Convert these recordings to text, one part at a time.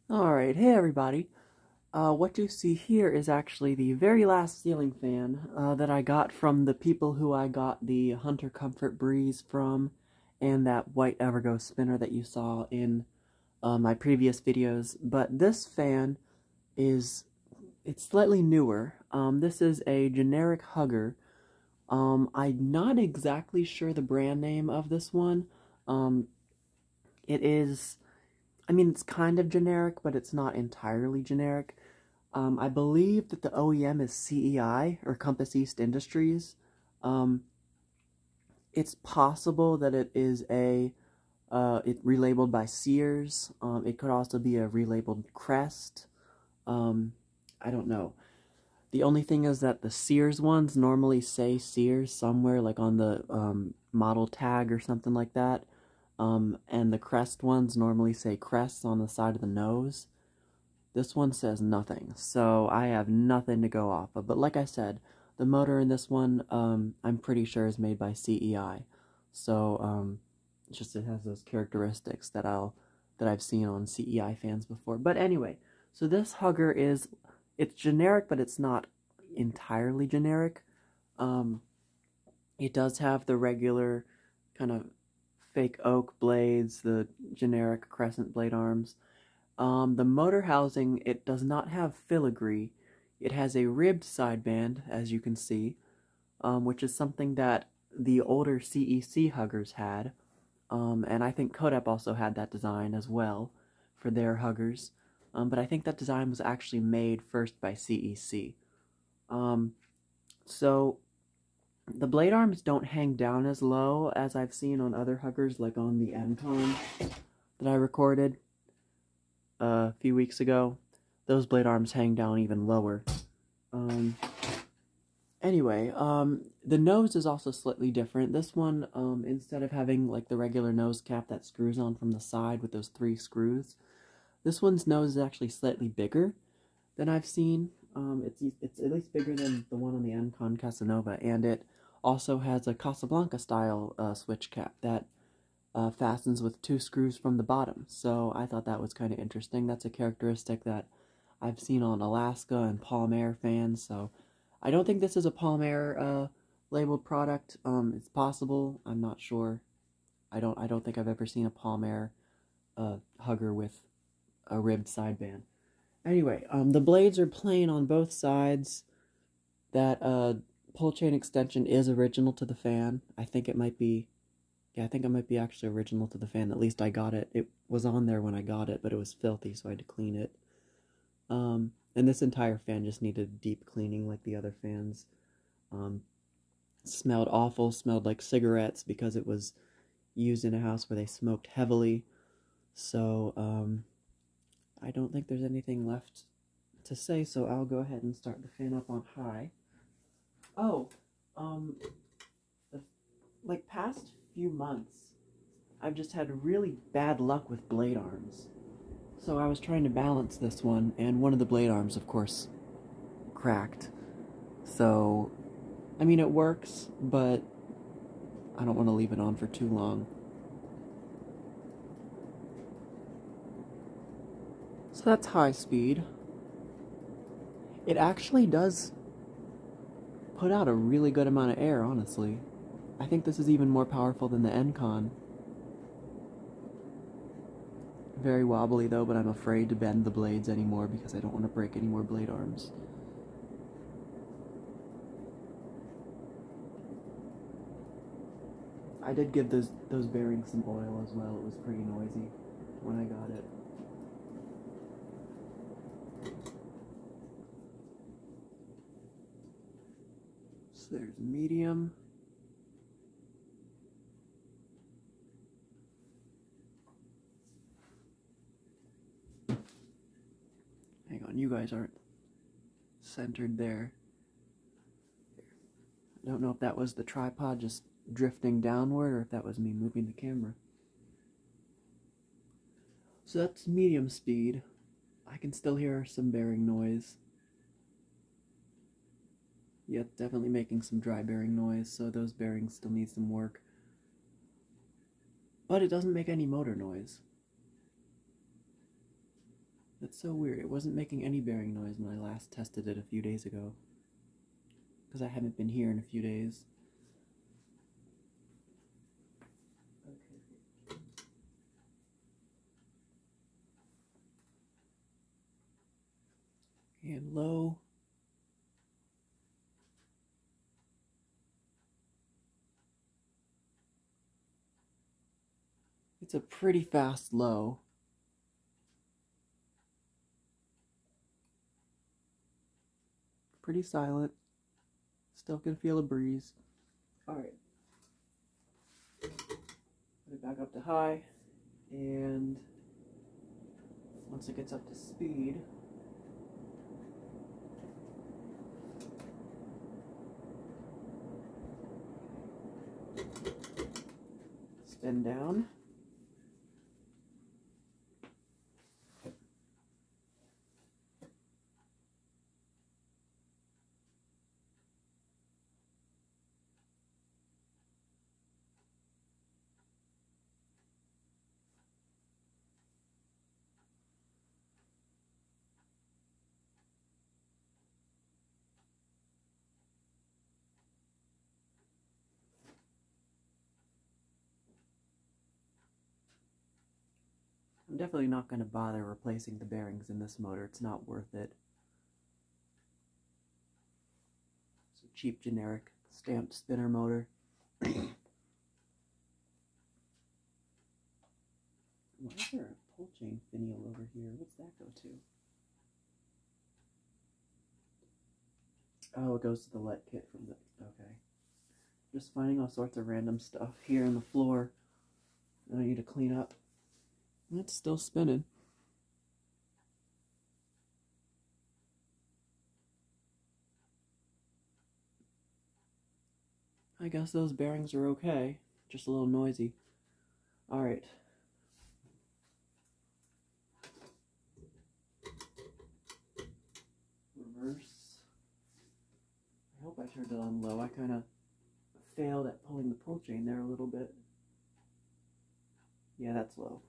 Alright, hey everybody. What you see here is actually the very last ceiling fan that I got from the people who I got the Hunter Comfort Breeze from, and that white Evergo spinner that you saw in my previous videos. But this fan it's slightly newer. This is a generic hugger. I'm not exactly sure the brand name of this one. It is... I mean, it's kind of generic, but it's not entirely generic. I believe that the OEM is CEI, or Compass East Industries. It's possible that it is it relabeled by Sears. It could also be a relabeled Crest. I don't know. The only thing is that the Sears ones normally say Sears somewhere, like on the model tag or something like that. And the Crest ones normally say Crest on the side of the nose. This one says nothing, so I have nothing to go off of. But like I said, the motor in this one, I'm pretty sure is made by CEI. So, it has those characteristics that I've seen on CEI fans before. But anyway, so this hugger it's generic, but it's not entirely generic. It does have the regular kind of fake oak blades, the generic crescent blade arms. The motor housing, it does not have filigree. It has a ribbed sideband, as you can see, which is something that the older CEC huggers had. And I think Codep also had that design as well for their huggers. But I think that design was actually made first by CEC. So the blade arms don't hang down as low as I've seen on other huggers, like on the N-Con that I recorded a few weeks ago. Those blade arms hang down even lower. Anyway, the nose is also slightly different. This one, instead of having like the regular nose cap that screws on from the side with those 3 screws, this one's nose is actually slightly bigger than I've seen. It's at least bigger than the one on the N-Con Casanova, and it also has a Casablanca style switch cap that fastens with 2 screws from the bottom. So I thought that was kind of interesting. That's a characteristic that I've seen on Alaska and Palm Air fans. So I don't think this is a Palm Air labeled product. It's possible. I'm not sure. I don't think I've ever seen a Palm Air hugger with a ribbed sideband. Anyway, the blades are plain on both sides. That pull chain extension is original to the fan. I think it might be, yeah, I think it might be actually original to the fan. At least I got it. It was on there when I got it, but it was filthy, so I had to clean it. And this entire fan just needed deep cleaning like the other fans. Smelled awful, smelled like cigarettes because it was used in a house where they smoked heavily. So, I don't think there's anything left to say, so I'll go ahead and start the fan up on high. Oh, like past few months, I've just had really bad luck with blade arms. So I was trying to balance this one, and one of the blade arms, of course, cracked. So, I mean, it works, but I don't want to leave it on for too long. So that's high speed. It actually does put out a really good amount of air, honestly. I think this is even more powerful than the N-Con. Very wobbly though, but I'm afraid to bend the blades anymore because I don't want to break any more blade arms. I did give those bearings some oil as well. It was pretty noisy when I got it. So there's medium. Hang on, you guys aren't centered there. I don't know if that was the tripod just drifting downward or if that was me moving the camera. So that's medium speed. I can still hear some bearing noise. Yeah, definitely making some dry bearing noise, so those bearings still need some work. But it doesn't make any motor noise. That's so weird. It wasn't making any bearing noise when I last tested it a few days ago. Because I haven't been here in a few days. Okay. And low. It's a pretty fast low. Pretty silent. Still can feel a breeze. Alright. Put it back up to high. And once it gets up to speed, spin down. I'm definitely not going to bother replacing the bearings in this motor. It's not worth it. It's a cheap, generic, stamped spinner motor. Why is there a pull chain finial over here? What's that go to? Oh, it goes to the let kit from the... Okay. Just finding all sorts of random stuff here on the floor that I need to clean up. It's still spinning. I guess those bearings are okay. Just a little noisy. Alright. Reverse. I hope I turned it on low. I kind of failed at pulling the pull chain there a little bit. Yeah, that's low.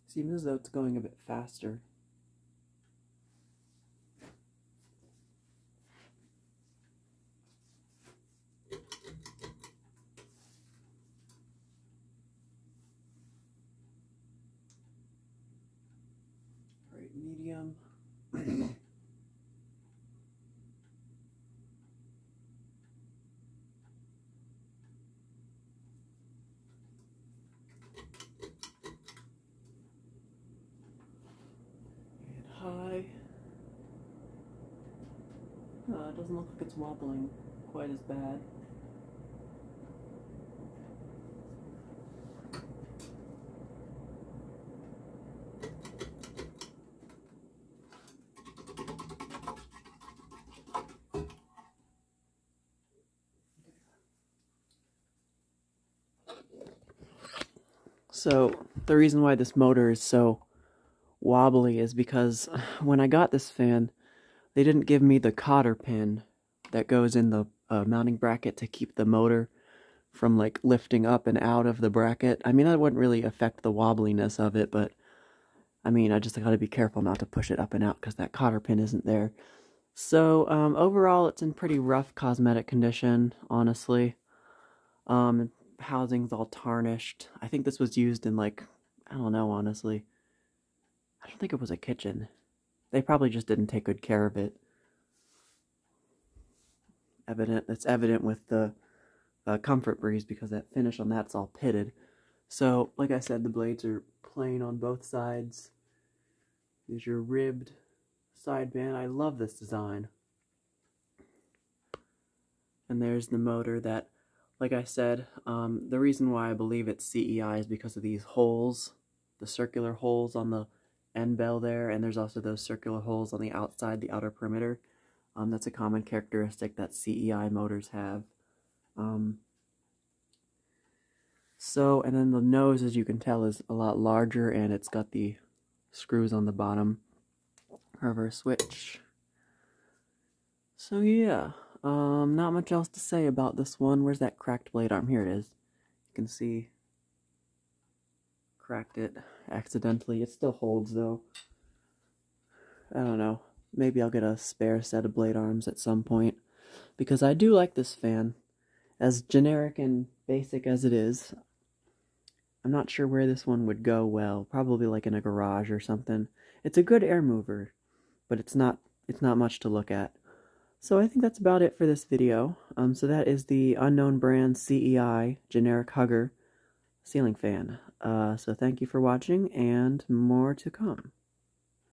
Seems as though it's going a bit faster. Alright, medium. High. It doesn't look like it's wobbling quite as bad. So, the reason why this motor is so wobbly is because when I got this fan, they didn't give me the cotter pin that goes in the mounting bracket to keep the motor from like lifting up and out of the bracket. I mean, that wouldn't really affect the wobbliness of it, but I mean, I just gotta be careful not to push it up and out because that cotter pin isn't there. So overall, it's in pretty rough cosmetic condition, honestly. Housing's all tarnished. I think this was used in like, I don't know, honestly. I don't think it was a kitchen. They probably just didn't take good care of it. It's evident with the Comfort Breeze because that finish on that's all pitted. So, like I said, the blades are plain on both sides. Here's your ribbed sideband. I love this design. And there's the motor that, like I said, the reason why I believe it's CEI is because of these holes, the circular holes on the end bell there, and there's also those circular holes on the outside, the outer perimeter. That's a common characteristic that CEI motors have. And then the nose, as you can tell, is a lot larger, and it's got the screws on the bottom. Reverse switch. So yeah, Not much else to say about this one. Where's that cracked blade arm? Here it is. You can see. Cracked it accidentally. It still holds though. I don't know. Maybe I'll get a spare set of blade arms at some point. Because I do like this fan. As generic and basic as it is, I'm not sure where this one would go well. Probably like in a garage or something. It's a good air mover, but it's not much to look at. So I think that's about it for this video. So that is the unknown brand CEI generic hugger ceiling fan. So thank you for watching, and more to come.